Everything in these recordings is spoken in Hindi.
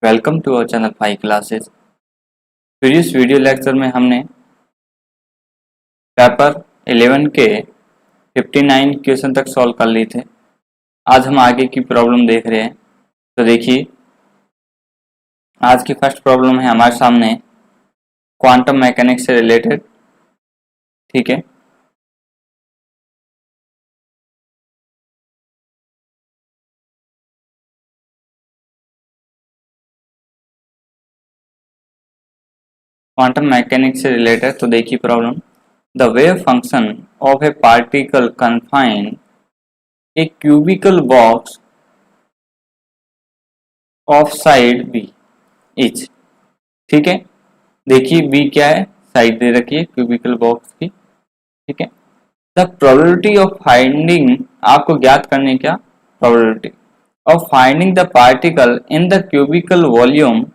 Welcome to our channel 5 classes. Previous video lecture में हमने पेपर 11 के 59 क्वेश्चन तक सॉल्व कर लिए थे। आज हम आगे की प्रॉब्लम देख रहे हैं। तो देखिए, आज की फर्स्ट प्रॉब्लम है हमारे सामने क्वांटम मैकेनिक्स से रिलेटेड। ठीक है, क्वांटम मैकेनिक्स से रिलेटेड। तो देखिए problem, the wave function of a particle confined a cubical box of side B is. ठीक है, देखिए बी क्या है, साइड दे रखी है क्यूबिकल बॉक्स की। ठीक है, द प्रोबेबिलिटी ऑफ फाइंडिंग, आपको ज्ञात करने क्या, probability of finding the particle in the cubical volume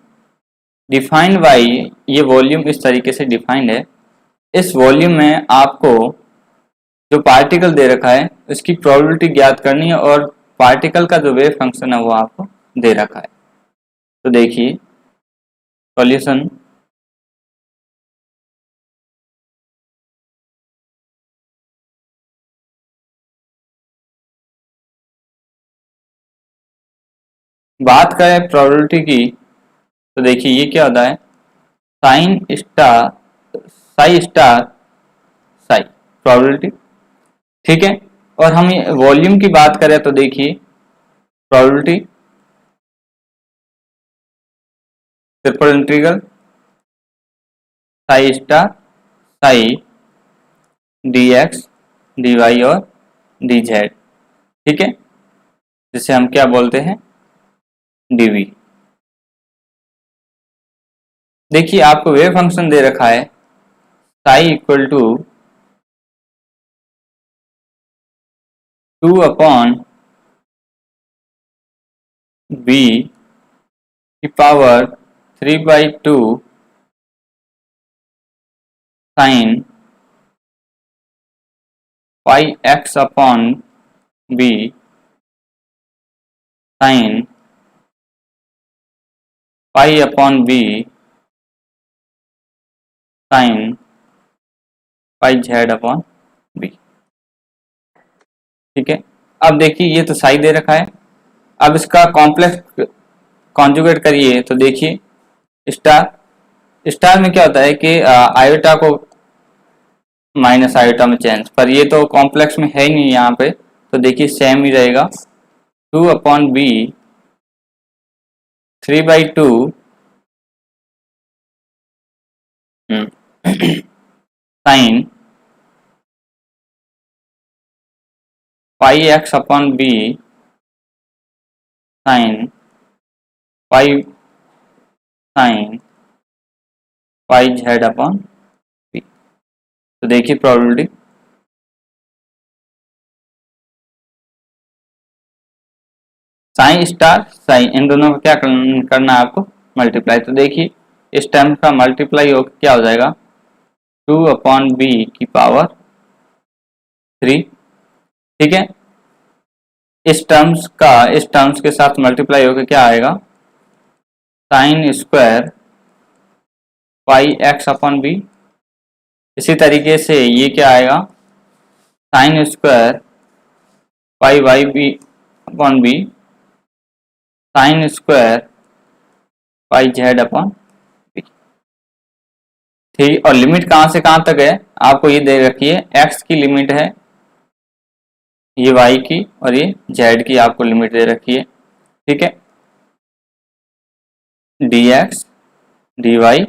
defined by, ये वॉल्यूम इस तरीके से डिफाइंड है। इस वॉल्यूम में आपको जो पार्टिकल दे रखा है उसकी प्रोबेबिलिटी ज्ञात करनी है और पार्टिकल का जो वेव फंक्शन है वो आपको दे रखा है। तो देखिए सॉल्यूशन, बात करें प्रोबेबिलिटी की तो देखिए ये क्या होता है, sign star Sai star Sai probability. ठीक है, और हम वॉल्यूम की बात करें तो देखिए probability triple integral psi star psi D x D Y और डी जेड। ठीक है, जिसे हम क्या बोलते हैं, डीवी। देखिए आपको वेव फंक्शन दे रखा है psi equal to 2 upon B की power 3/2 sine pi x upon B sine pi upon B sine pi Z upon B. ठीक है, अब देखिए ये तो साई दे रखा है। अब इसका कॉम्प्लेक्स कॉन्जुगेट करिए तो देखिए स्टार स्टार में क्या होता है कि आयोटा को माइनस आयोटा में चेंज, पर ये तो कॉम्प्लेक्स में है ही नहीं यहाँ पे, तो देखिए सेम ही रहेगा। 2 upon B 3/2 sine pi x upon B sine pi sine pi Z upon B. तो देखिए प्रोबेबिलिटी, साइन स्टार साइन इन दोनों का क्या करना है आपको, मल्टीप्लाई। तो देखिए इस टर्म का मल्टीप्लाई हो क्या हो जाएगा, 2 अपॉन बी की पावर 3। ठीक है, इस टर्म्स के साथ मल्टीप्लाई होकर क्या आएगा, sine square pi x upon b. इसी तरीके से ये क्या आएगा, sine square pi y b upon B sine square pi Z upon B. ठीक, और लिमिट कहाँ से कहाँ तक है आपको ये दे रखी है, एक्स की लिमिट है, ये वाई की और ये जेड की आपको लिमिट दे रखी है। ठीक है, डी एक्स डी वाई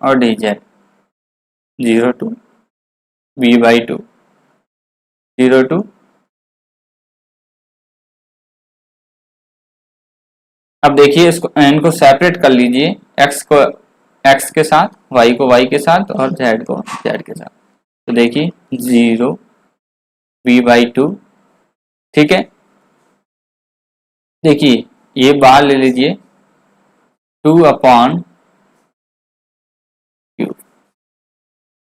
और D z 0 to b/2 0 to, अब देखिए इसको इनको सेपरेट कर लीजिए, x को x के साथ, y को y के साथ और z को z के साथ। तो देखिए 0 b/2। ठीक है, देखिए ये बाहर ले लीजिए 2 अपॉन क्यूब।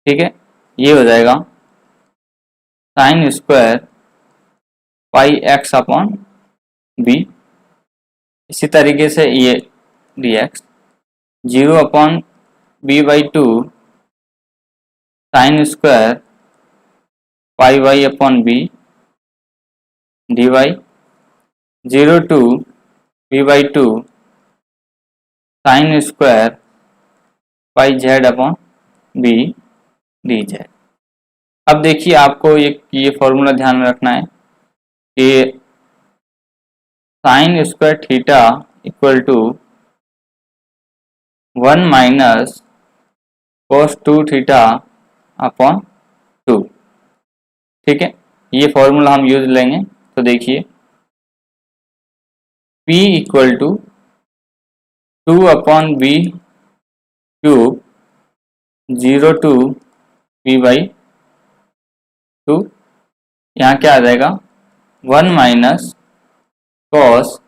ठीक है, ये हो जाएगा sine square pi x upon b. इसी तरीके से ये d x, 0/b/2 sine square pi Y upon B D Y, 0/b/2 sine square pi Z upon B D Z. अब देखिए आपको ये फॉर्मूला ध्यान में रखना है कि sine square theta equal to 1 minus cos 2 theta upon 2। ठीक है, ये फॉर्मूला हम यूज लेंगे। तो देखिए P equal to 2/b cube 0/b/2, यहाँ क्या आ जाएगा 1 माइनस cos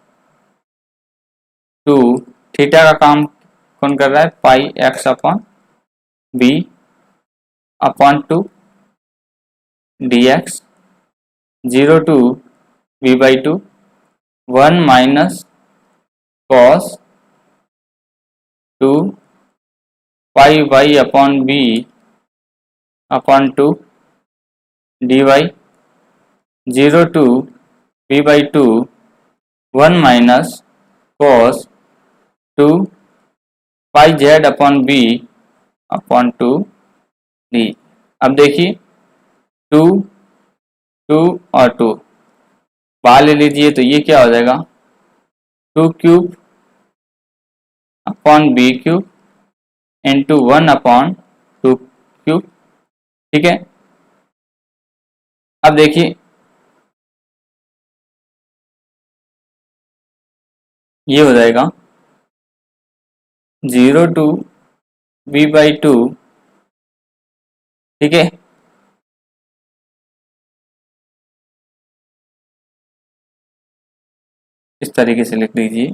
2 थीटा का काम कौन कर रहा है, pi x upon B upon 2 D x, 0/b/2 1 minus cos 2 pi Y upon B upon 2 D Y, 0/b/2 1 minus cos 2 pi Z upon B upon 2 D. अब देखिए 2 2 और 2 बाहर ले लीजिए तो ये क्या हो जाएगा 2 cube upon b cube into 1 upon 2 cube. ठीक है, अब देखिए ये हो जाएगा 0/b/2। ठीक है, इस तरीके से लिख लीजिए।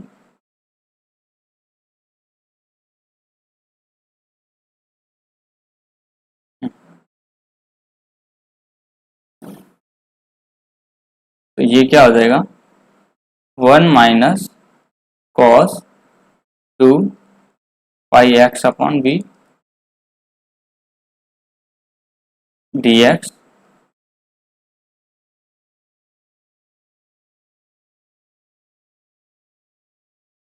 तो ये क्या हो जाएगा 1 minus cos 2 pi x upon B D x,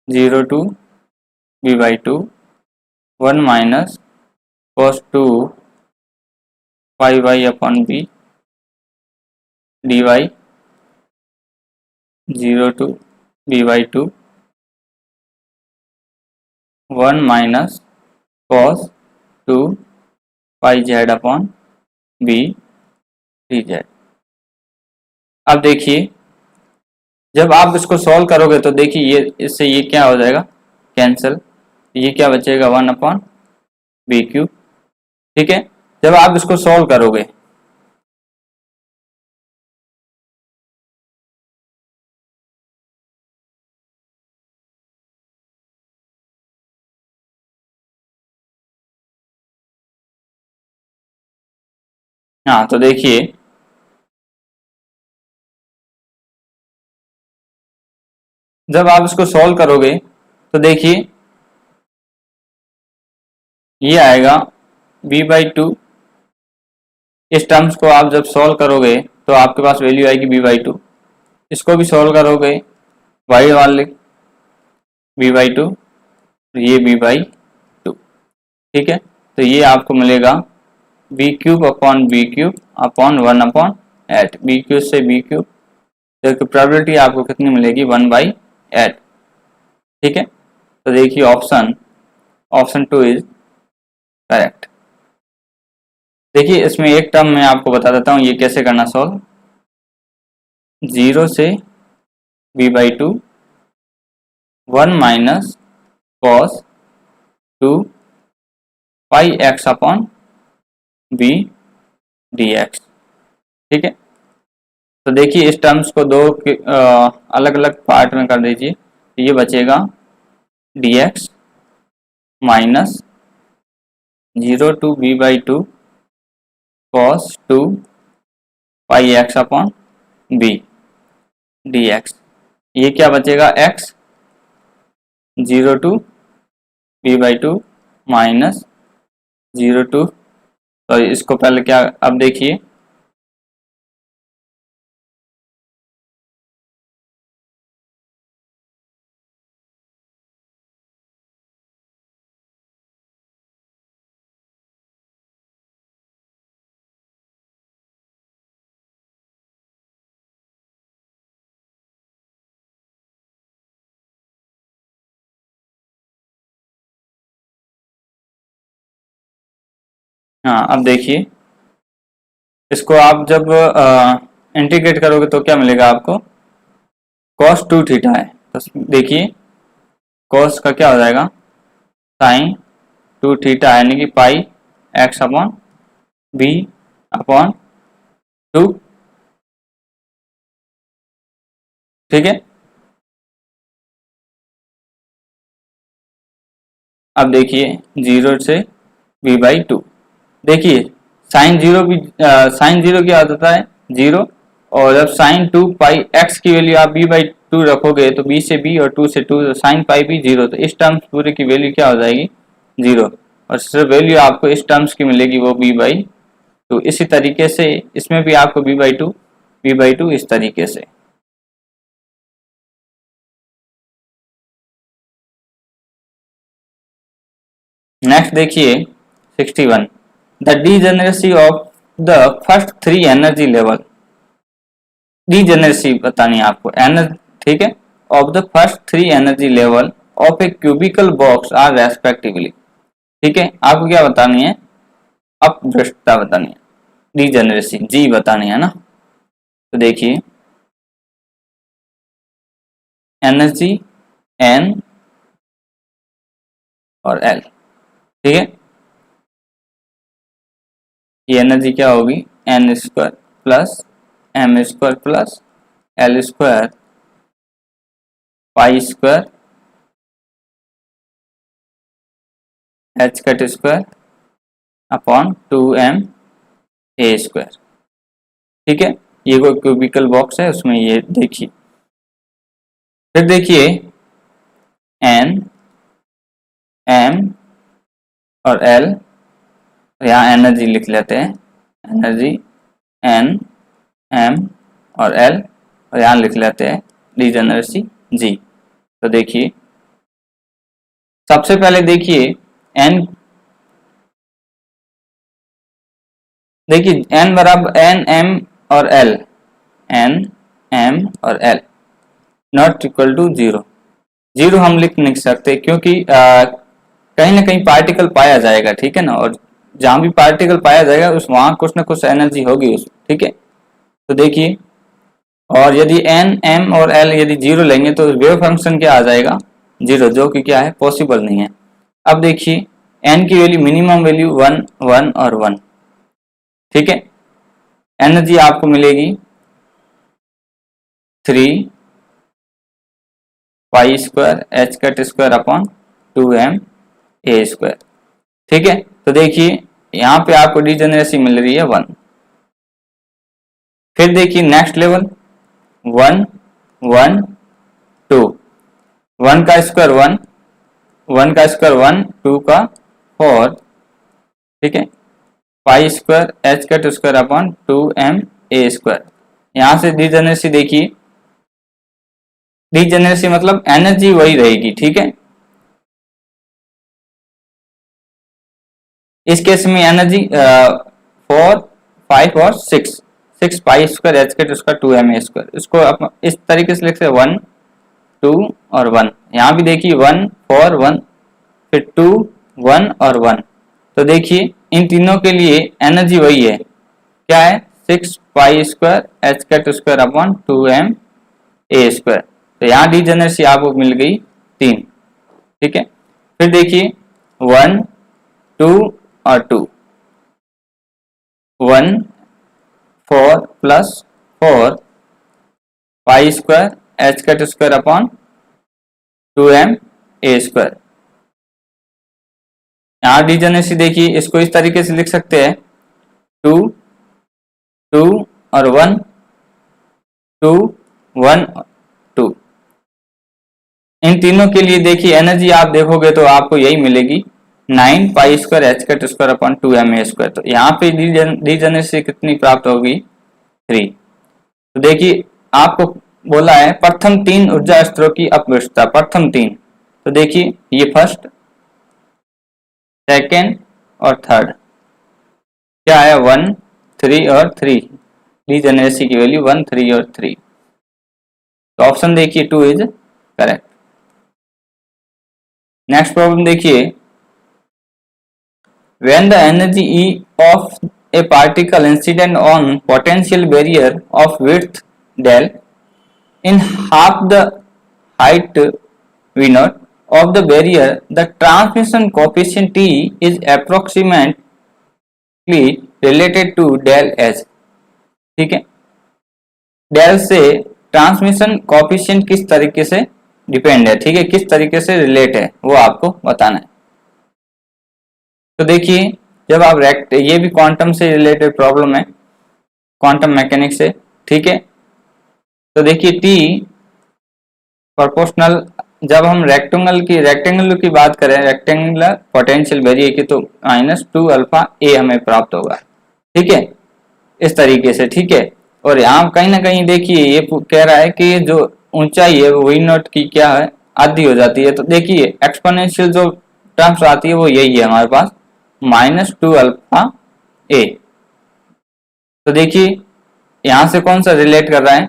0/b/2 1 minus cos 2 pi Y upon B D Y, 0/b/2 1 minus cos 2 pi Z upon B D Z. अब देखिए जब आप इसको सॉल्व करोगे तो देखिए ये इससे ये क्या हो जाएगा कैंसिल, ये क्या बचेगा 1 अपॉन बी क्यूब। ठीक है, जब आप इसको सॉल्व करोगे हाँ तो देखिए जब आप इसको सॉल्व करोगे तो देखिए ये आएगा b/2। इस टर्म्स को आप जब सॉल्व करोगे तो आपके पास वैल्यू आएगी b/2। इसको भी सॉल्व करोगे y वाले b/2, ये b/2। ठीक है, तो ये आपको मिलेगा b cube upon b cube upon 1 upon 8। B cube से बी क्यूब तो प्रोबेबिलिटी आपको कितनी मिलेगी 1/8। ठीक है, तो देखिए ऑप्शन 2 इज करेक्ट। देखिए इसमें एक टर्म मैं आपको बता देता हूँ ये कैसे करना सॉल्व। 0 से b/2 1 minus cos 2 pi x upon B D X. ठीक है, तो देखिए इस टर्म्स को दो अलग अलग पार्ट में कर दीजिए। तो ये बचेगा D X minus 0/b/2 cos 2 pi x upon B D X. ये क्या बचेगा x 0/b/2 b/2 minus 0 to, तो इसको पहले क्या, अब देखिए हाँ, अब देखिए इसको आप जब इंटीग्रेट करोगे तो क्या मिलेगा आपको, cos 2 थीटा है, तो देखिए cos का क्या हो जाएगा, साइन 2 थीटा यानी कि पाई x अपॉन बी अपॉन 2, ठीक है। अब देखिए 0 से b/2, देखिए साइन जीरो भी, साइन जीरो क्या होता है, जीरो, और जब साइन 2 पाई एक्स की वैल्यू आप b/2 रखोगे तो b से b और 2 से 2, साइन पाई भी जीरो, तो इस टर्म्स पूरे की वैल्यू क्या हो जाएगी, जीरो, और सिर्फ वैल्यू आपको इस टर्म्स की मिलेगी वो b/2। इसी तरीके से इसमें भी आपको b/2 इस तरीके से। नेक्स्ट देखिए 61, the degeneracy of the first 3 energy level, degeneracy बतानी है आपको, एनर्जी, ठीक है, of the first 3 energy level of a cubical box are respectively, ठीक है, आपको क्या बतानी है, अपभ्रष्टता बतानी है, डीजेनरेसी जी बतानी है ना। तो देखिए एनर्जी एन और एल, ठीक है, ये एनर्जी क्या होगी, n square plus m square plus l square pi square h cut square upon 2m a square, ठीक है, ये कोई क्यूबिकल बॉक्स है उसमें, ये देखिए, फिर देखिए एन एम और एल, यहाँ एनर्जी लिख लेते हैं, एनर्जी एन एम और एल, और यहाँ लिख लेते हैं डीजेनरेसी जी। तो देखिए सबसे पहले देखिए एन, देखिए एन बराबर एन एम और एल, एन एम और l not equal to zero, zero हम लिख नहीं सकते क्योंकि कहीं ना कहीं पार्टिकल पाया जाएगा, ठीक है ना, और जहां भी पार्टिकल पाया जाएगा उस वहां कुछ ना कुछ एनर्जी होगी उस, ठीक है। तो देखिए, और यदि एन एम और एल यदि जीरो लेंगे तो वेव फंक्शन क्या आ जाएगा, जीरो, जो कि क्या है, पॉसिबल नहीं है। अब देखिए एन की वैल्यू, मिनिमम वैल्यू 1 1 और 1, ठीक है, एनर्जी आपको मिलेगी 3 पाई square h cut square upon 2m a square, ठीक है। तो देखिए यहाँ पे आपको डीजेनरेसी मिल रही है 1। फिर देखिए नेक्स्ट लेवल 1 1 2, 1 का स्क्वायर 1, 1 का स्क्वायर 1, 2 का 4, ठीक है, पाई square h cut square upon 2m a square. यहाँ से डीजेनरेसी देखिए, डीजेनरेसी मतलब एनर्जी वही रहेगी, ठीक है। इस केस में एनर्जी 4 5 और 6 पाई square h cut square 2m a square, इसको आप इस तरीके से लिख सकते 1 2 और 1, यहाँ भी देखिए 1 4 1, फिर 2 1 और 1। तो देखिए इन तीनों के लिए एनर्जी वही है, क्या है, 6 पाई square h cut square upon 2m a square. तो यहाँ डीजेनरेसी आपको मिल गई 3, ठीक है। फिर देखिए 1 2 और 2, 1 4 plus 4 pi square h cut square upon 2m a square. यहाँ डीजेनरेसी देखिए, इसको इस तरीके से लिख सकते हैं 2 2 और 1 2 1 2, इन तीनों के लिए देखिए एनर्जी आप देखोगे तो आपको यही मिलेगी 9 पाई square h cut square upon 2ma²। तो यहाँ पे रीजनरेशन कितनी प्राप्त होगी 3। तो देखिए आपको बोला है प्रथम 3 ऊर्जा स्तरों की अपवृष्टता, प्रथम 3। तो देखिए ये फर्स्ट, सेकेंड और थर्ड क्या है 1 3 और 3, रीजनरेशन की वैल्यू 1 3 और 3। तो ऑप्शन देखिए 2 इज करेक्ट। नेक्स्ट प्रॉब्लम देखिए, when the energy E of a particle incident on potential barrier of width del in half the height V naught of the barrier, the transmission coefficient T is approximately related to del H। ठीक है, डेल से ट्रांसमिशन कोफिशिएंट किस तरीके से डिपेंड है, ठीक है, किस तरीके से रिलेट है वो आपको बताना है। तो देखिए जब आप ये भी क्वांटम से रिलेटेड प्रॉब्लम है, क्वांटम मैकेनिक्स से, ठीक है। तो देखिए टी प्रोपोर्शनल, जब हम रेक्टेंगुलर की बात करें, रेक्टेंगुलर पोटेंशियल वेरिएशन की, तो -2 अल्फा ए हमें प्राप्त होगा, ठीक है, इस तरीके से, ठीक है। और यहाँ कहीं ना कहीं देखिए ये कह रहा है कि जो ऊंचाई है वो वी नॉट की क्या है आधी हो जाती है। तो देखिए एक्सपोनेंशियल जो टर्म्स आती है वो यही है हमारे पास -2 अल्फा ए। तो देखिए यहां से कौन सा रिलेट कर रहा है,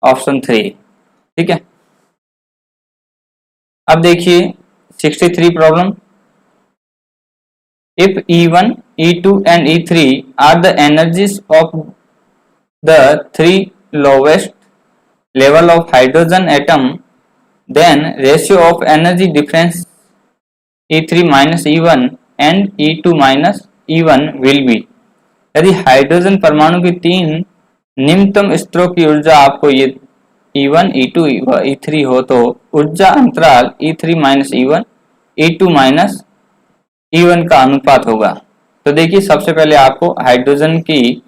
ऑप्शन 3, ठीक है। अब देखिए 63 problem, if E1 E2 and E3 are the energies of the 3 lowest level of hydrogen atom, then ratio of energy difference E3 minus E1 and E2 minus E1 will be। यदि हाइड्रोजन परमाणु की 3 निम्नतम स्तरों की ऊर्जा आपको ये E1 E2 E3 हो, तो ऊर्जा अंतराल E3 minus E1 E2 minus E1 का अनुपात होगा। तो देखिए सबसे पहले आपको हाइड्रोजन की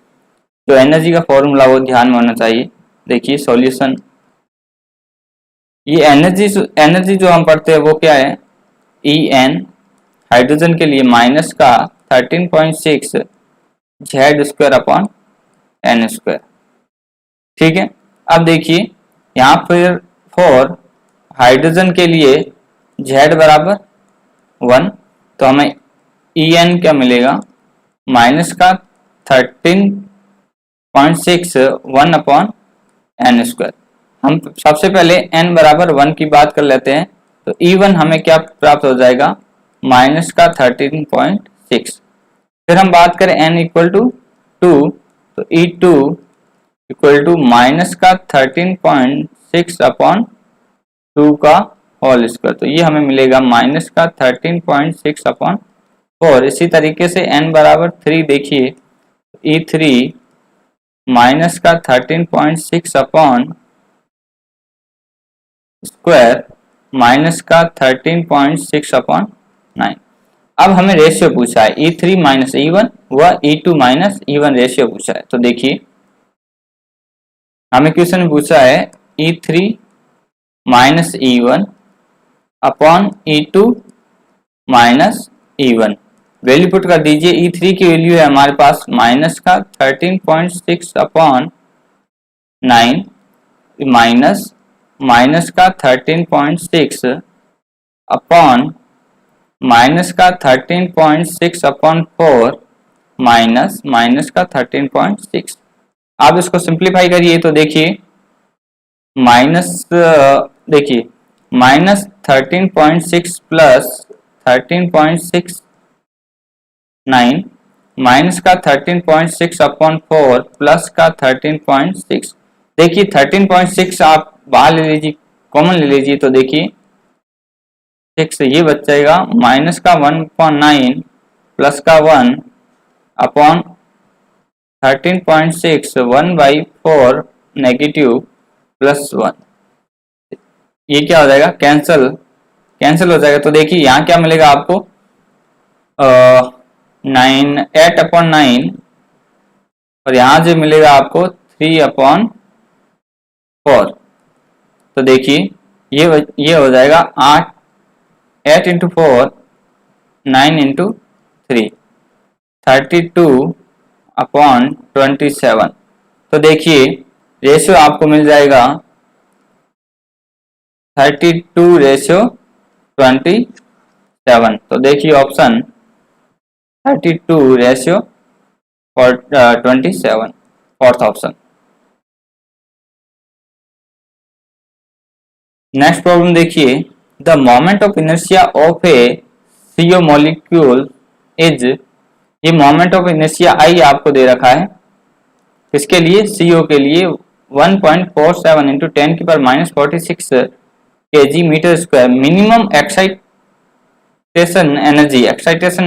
जो एनर्जी का फॉर्मूला वो ध्यान में होना चाहिए। देखिए सॉल्यूशन, ये एनर्जी जो हम पढ़ते हैं वो क्या है, En हाइड्रोजन के लिए माइनस का 13.6 Z² अपॉन n², ठीक है। अब देखिए यहाँ पर फॉर हाइड्रोजन के लिए Z बराबर 1, तो हमें En क्या मिलेगा, माइनस का 13.6 1 अपॉन n²। हम सबसे पहले n बराबर 1 की बात कर लेते हैं, तो E1 हमें क्या प्राप्त हो जाएगा, माइनस का 13.6। फिर हम बात करें n इक्वल टू 2, तो E2 इक्वल टू माइनस का 13.6 अपॉन 2 का होल स्क्वायर, तो ये हमें मिलेगा माइनस का 13.6 अपॉन 4। इसी तरीके से n बराबर 3 देखिए, E3 माइनस का 13.6 अपॉन स्क्वायर माइनस का 13.6 अपॉन 9। अब हमें रेशियो पूछा है E3 माइनस E1 व E2 माइनस E1 रेशियो पूछा है। तो देखिए हमें क्वेश्चन में पूछा है E3 minus E1 upon E2 minus E1, value put कर दीजिए। E3 की वैल्यू है हमारे पास माइनस का 13.6 अपॉन 9 माइनस का 13.6 अपॉन माइनस का 13.6 अपॉन 4 माइनस का 13.6। आप इसको सिंप्लीफाई करिए तो देखिए देखिए माइनस 13.6 प्लस 13.69 माइनस का 13.6 अपॉन 4 प्लस का 13.6। देखिए 13.6 आप बाहर ले लीजिए, कॉमन ले लीजिए, तो देखिए 6 ये बच जाएगा, माइनस का 1.9 प्लस का 1 अपॉन 13.6 1/4 नेगेटिव प्लस 1, ये क्या हो जाएगा, कैंसिल हो जाएगा। तो देखिए यहाँ क्या मिलेगा आपको 8/9 और यहाँ जो मिलेगा आपको 3/4। तो देखिए ये हो जाएगा 8 इंटू 4 9 इंटू 3 32/27। तो देखिए रेशियो आपको मिल जाएगा 32:27। तो देखिए option 32:27, fourth option. Next problem देखिए, the moment of inertia of a CO molecule is, ये मोमेंट ऑफ इनर्शिया आई आपको दे रखा है, इसके लिए CO के लिए 1.47 into 10⁻46 kg metre square minimum excitation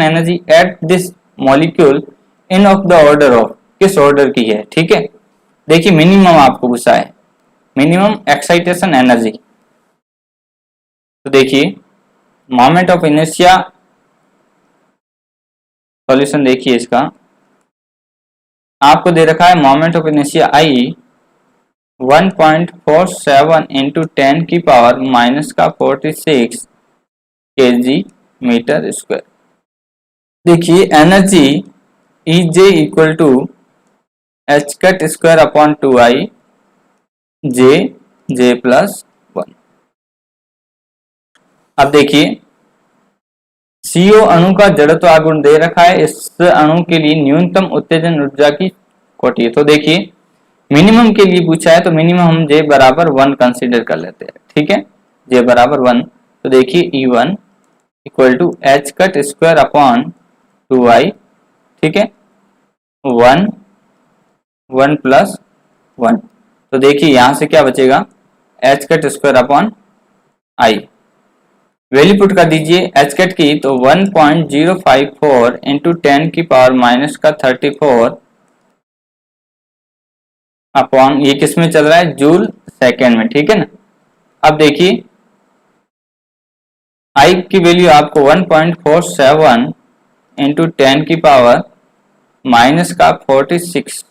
energy at this molecule in of the order of, किस ऑर्डर की है, ठीक है। देखिए मिनिमम आपको पूछा है, मिनिमम एक्साइटेशन एनर्जी। तो देखिए मोमेंट ऑफ इनर्शिया, सॉल्यूशन देखिए इसका, आपको दे रखा है moment of inertia I 1.47 into 10⁻46 kg metre square. देखिए energy EJ equal to H cut square upon 2I J plus 1। अब देखिए CO अणु का जड़त्व आगुण दे रखा है, इस अणु के लिए न्यूनतम उत्तेजन ऊर्जा की कोटि है। तो देखिए मिनिमम के लिए पूछा है, तो मिनिमम हम J बराबर 1 कंसीडर कर लेते हैं, ठीक है, J बराबर 1। तो देखिए E1 equal to H cut square upon 2I, ठीक है, 1 प्लस 1। तो देखिए यहां से क्या बचेगा, H cut square upon I, value put कर दीजिए एच कट की, तो 1.054 इंटू 10⁻34 अपॉन, ये किस में चल रहा है, जूल सेकेंड में, ठीक है ना। अब देखिए आई की वैल्यू आपको 1.47 इंटू 10⁻46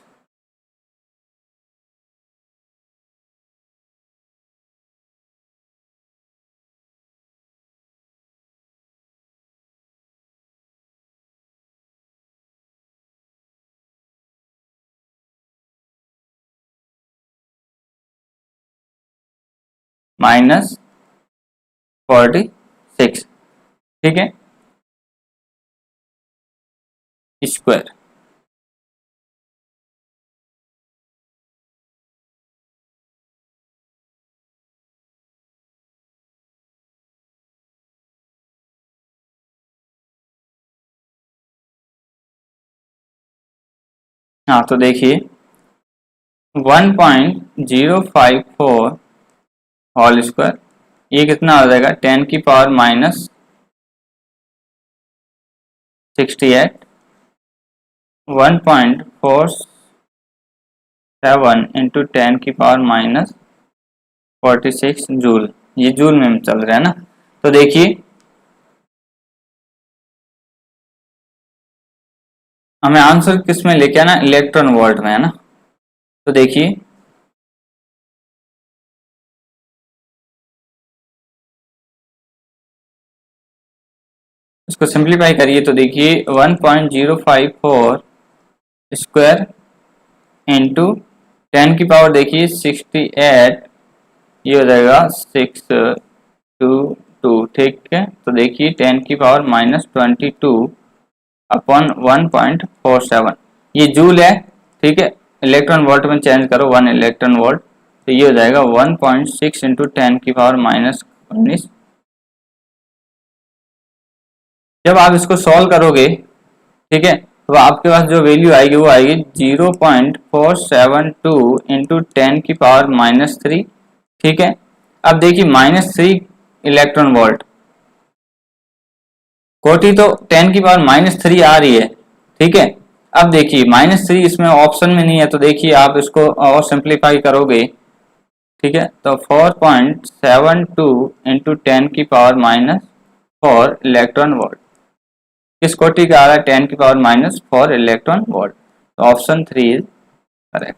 -46, ठीक है, स्क्वायर। हाँ तो देखिए 1.054 होल स्क्वायर, ये कितना हो जाएगा, 10⁻68, 1.47 इंटू 10⁻46 जूल, ये जूल में चल रहा है ना। तो देखिए हमें आंसर किस में लेके आना, इलेक्ट्रॉन वोल्ट में, है ना। तो देखिए इसको सिंप्लीफाई करिए, तो देखिए 1.054 स्क्वायर इंटू 10⁻, देखिए 68, ये हो जाएगा 622, ठीक है। तो देखिए 10⁻22 अपॉन 1.47, ये जूल है, ठीक है, इलेक्ट्रॉन वोल्ट में चेंज करो 1 इलेक्ट्रॉन वोल्ट, तो ये हो जाएगा 1.6 इंटू 10⁻19। जब आप इसको सॉल्व करोगे, ठीक है, तो आपके पास जो वैल्यू आएगी वो आएगी 0.472 इंटू 10⁻3, ठीक है। अब देखिए -3 इलेक्ट्रॉन वोल्ट, कोटि तो 10⁻³ आ रही है, ठीक है। अब देखिए -3 इसमें ऑप्शन में नहीं है, तो देखिए आप इसको और सिंप्लीफाई करोगे, ठीक है, तो 4.72 इंटू 10⁻⁴ इलेक्ट्रॉन वोल्ट, किस कोटि का आ रहा है, 10⁻⁴ इलेक्ट्रॉन वोल्ट। तो ऑप्शन 3 इज करेक्ट।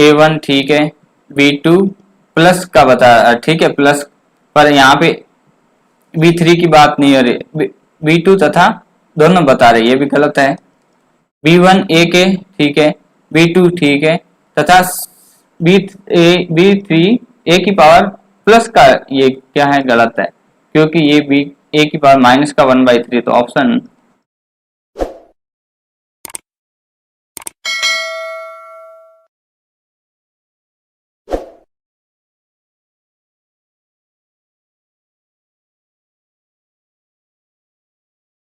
A1 ठीक है, B2 प्लस का बता, ठीक है प्लस, पर यहाँ पे B3 की बात नहीं हो रही, B2 तथा दोनों बता रहे, ये भी गलत है। B1 A के ठीक है, B2 ठीक है, तथा B3 A की पावर प्लस का, ये क्या है, गलत है, क्योंकि ये B A की पावर माइनस का 1/3, तो ऑप्शन